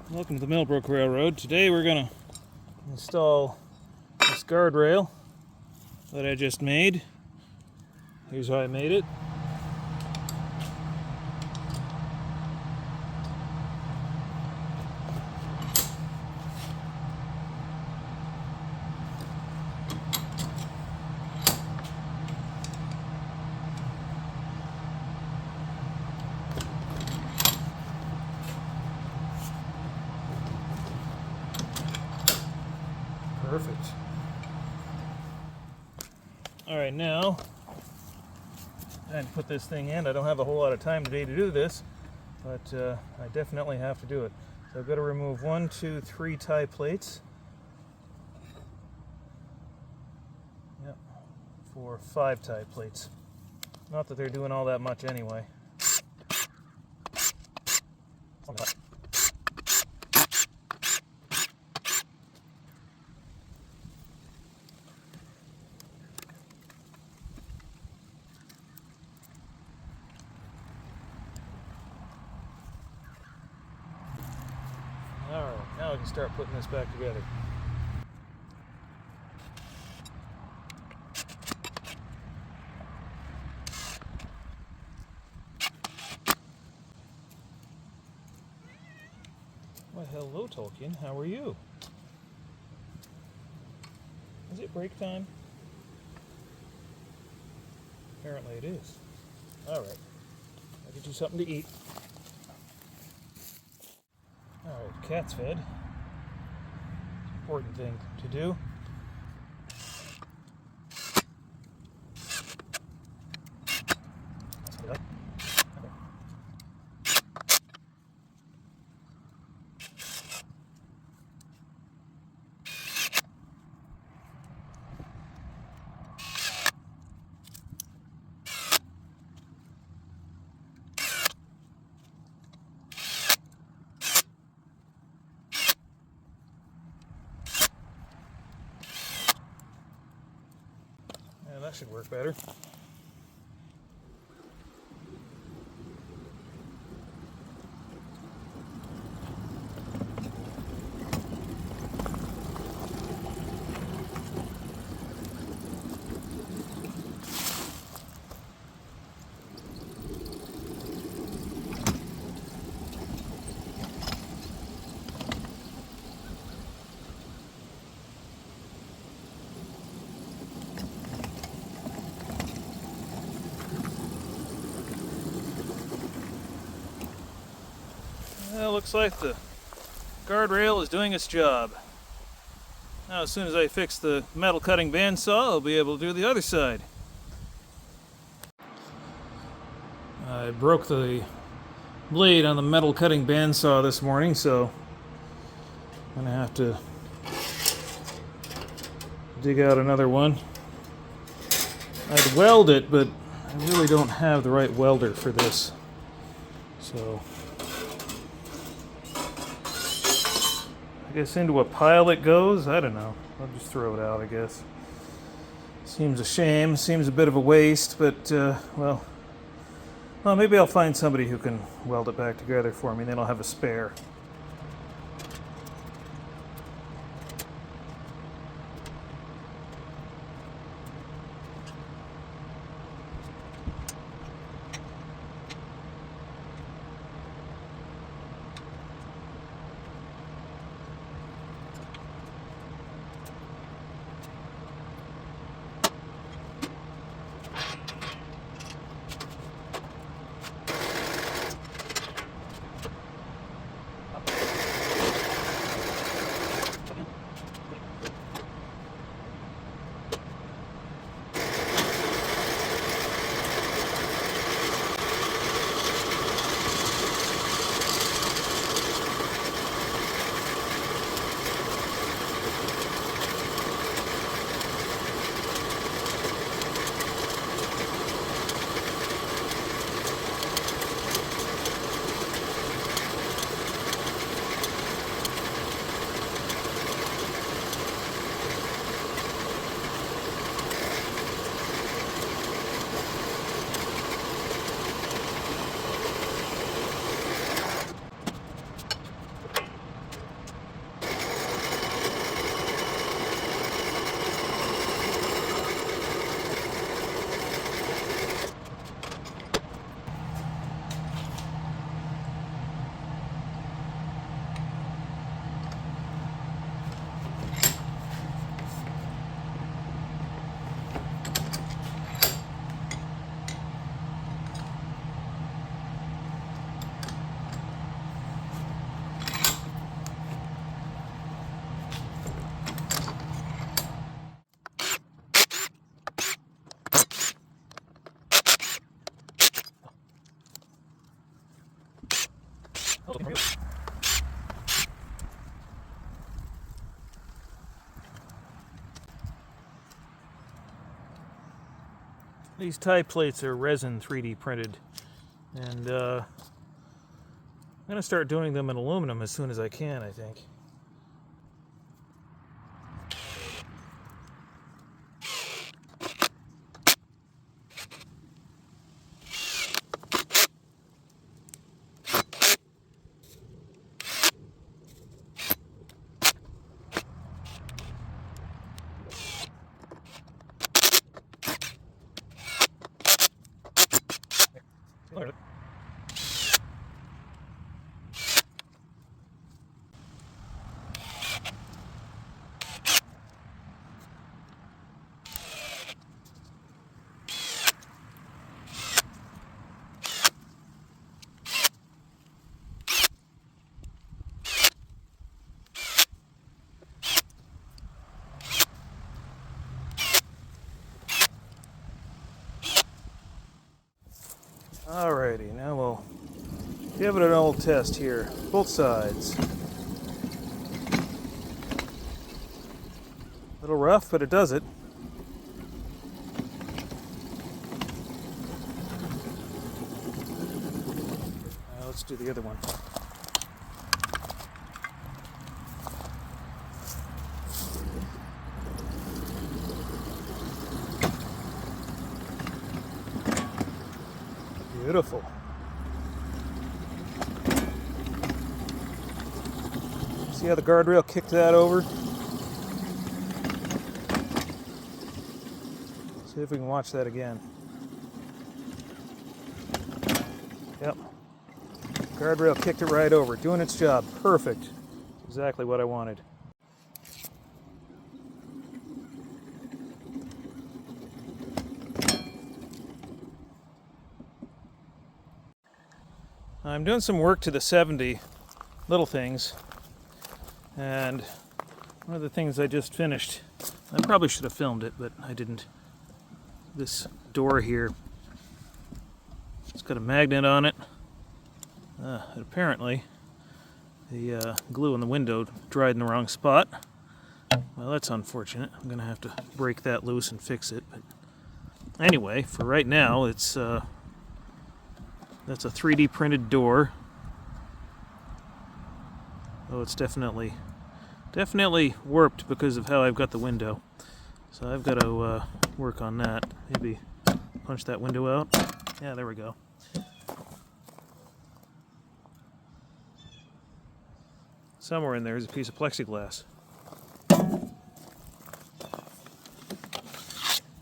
Welcome to the Mill Brook Railroad. Today we're going to install this guardrail that I just made. Here's how I made it. Perfect. Alright, now I had to put this thing in. I don't have a whole lot of time today to do this, but I definitely have to do it. So I've got to remove 1, 2, 3 tie plates. Yep, for 5 tie plates. Not that they're doing all that much anyway. Alright, now I can start putting this back together. Why, hello Tolkien, how are you? Is it break time? Apparently it is. Alright, I'll get you something to eat. Alright, cat's fed. Important thing to do. Yeah, that should work better. Well, looks like the guardrail is doing its job. Now, as soon as I fix the metal cutting bandsaw, I'll be able to do the other side. I broke the blade on the metal cutting bandsaw this morning, so I'm going to have to dig out another one. I'd weld it, but I really don't have the right welder for this. So I guess into a pile it goes. I don't know. I'll just throw it out, I guess. Seems a shame. Seems a bit of a waste, but, well, maybe I'll find somebody who can weld it back together for me, and then I'll have a spare. These tie plates are resin 3D printed, and I'm going to start doing them in aluminum as soon as I can, I think. Alrighty, now we'll give it an old test here. Both sides. A little rough, but it does it. Now let's do the other one. Beautiful. See how the guardrail kicked that over? See if we can watch that again. Yep. Guardrail kicked it right over. Doing its job. Perfect. Exactly what I wanted. I'm doing some work to the 70 little things, and one of the things I just finished, I probably should have filmed it, but I didn't. This door here, it's got a magnet on it, and apparently the glue in the window dried in the wrong spot. Well, that's unfortunate. I'm going to have to break that loose and fix it. But anyway, for right now, it's that's a 3D printed door. Oh, it's definitely warped because of how I've got the window. So I've got to work on that. Maybe punch that window out. Yeah, there we go. Somewhere in there is a piece of plexiglass.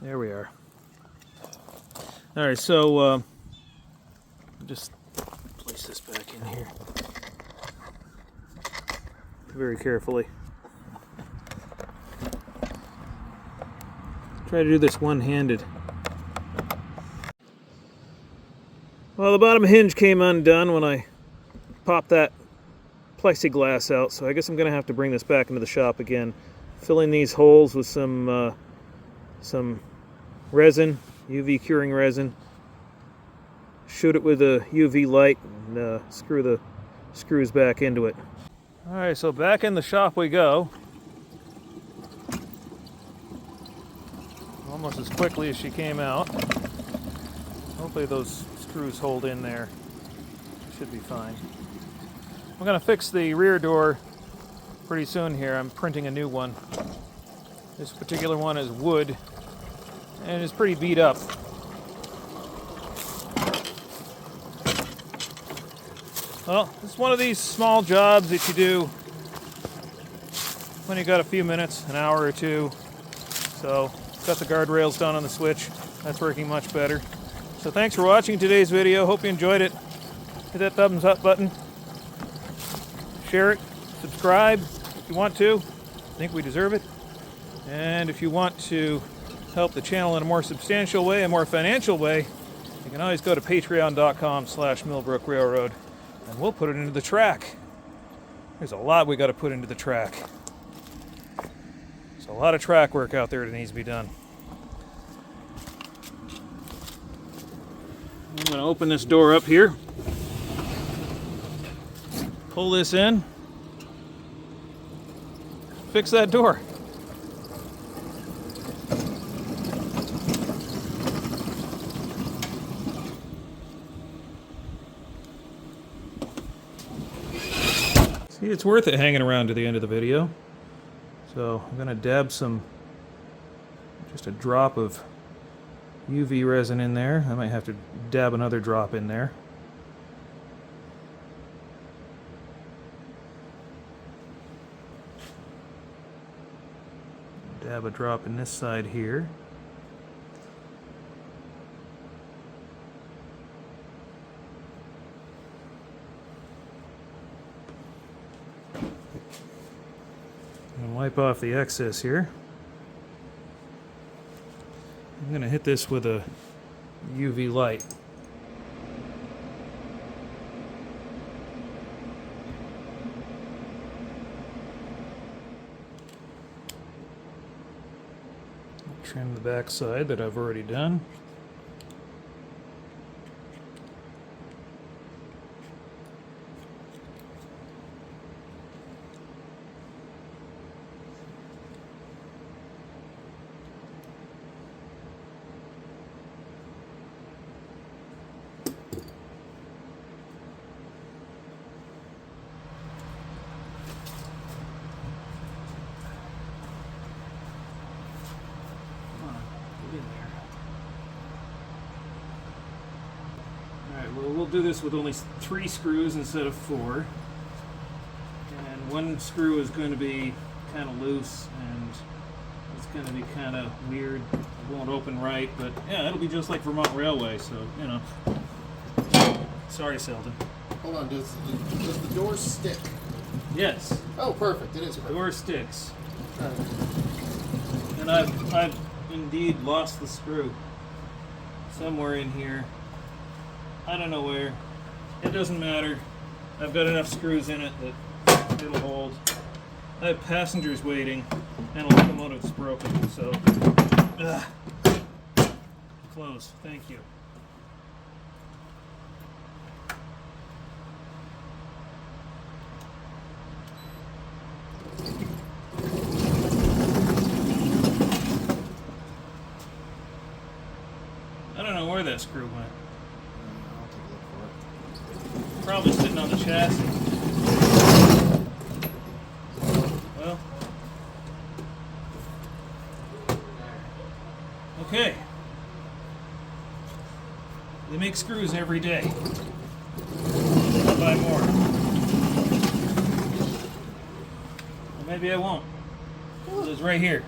There we are. All right, so just place this back in here very carefully. Try to do this one-handed. Well, the bottom hinge came undone when I popped that plexiglass out, so I guess I'm going to have to bring this back into the shop again. Filling these holes with some resin, UV curing resin. Shoot it with a UV light and screw the screws back into it. Alright, so back in the shop we go. Almost as quickly as she came out. Hopefully those screws hold in there. Should be fine. I'm going to fix the rear door pretty soon here. I'm printing a new one. This particular one is wood and it's pretty beat up. Well, it's one of these small jobs that you do when you got a few minutes, an hour or two. So, got the guardrails done on the switch. That's working much better. So thanks for watching today's video. Hope you enjoyed it. Hit that thumbs up button. Share it. Subscribe if you want to. I think we deserve it. And if you want to help the channel in a more substantial way, a more financial way, you can always go to patreon.com/Mill Brook Railroad. And we'll put it into the track. There's a lot we got to put into the track. There's a lot of track work out there that needs to be done. I'm going to open this door up here. pull this in, fix that door. See, it's worth it hanging around to the end of the video. So I'm going to dab just a drop of UV resin in there. I might have to dab another drop in there. Dab a drop in this side here. And wipe off the excess here. I'm going to hit this with a UV light. Trim the back side that I've already done. Well, we'll do this with only 3 screws instead of 4. And one screw is going to be kind of loose and it's going to be kind of weird. It won't open right, but yeah, it'll be just like Vermont Railway, so, you know. Sorry, Selden. Hold on, does the door stick? Yes. Oh, perfect. It is The perfect. door sticks. And I've indeed lost the screw. Somewhere in here. I don't know where. It doesn't matter. I've got enough screws in it that it'll hold. I have passengers waiting, and it'll come out if it's broken, so... Close. Thank you. I don't know where that screw went. I'll take a look for it. Probably sitting on the chassis. Well. Okay. They make screws every day. I'll buy more. Or maybe I won't. It's right here.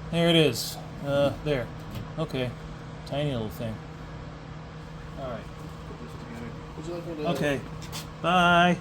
There it is. There. Okay. Tiny little thing. Alright. Would you like me to... Okay. Bye.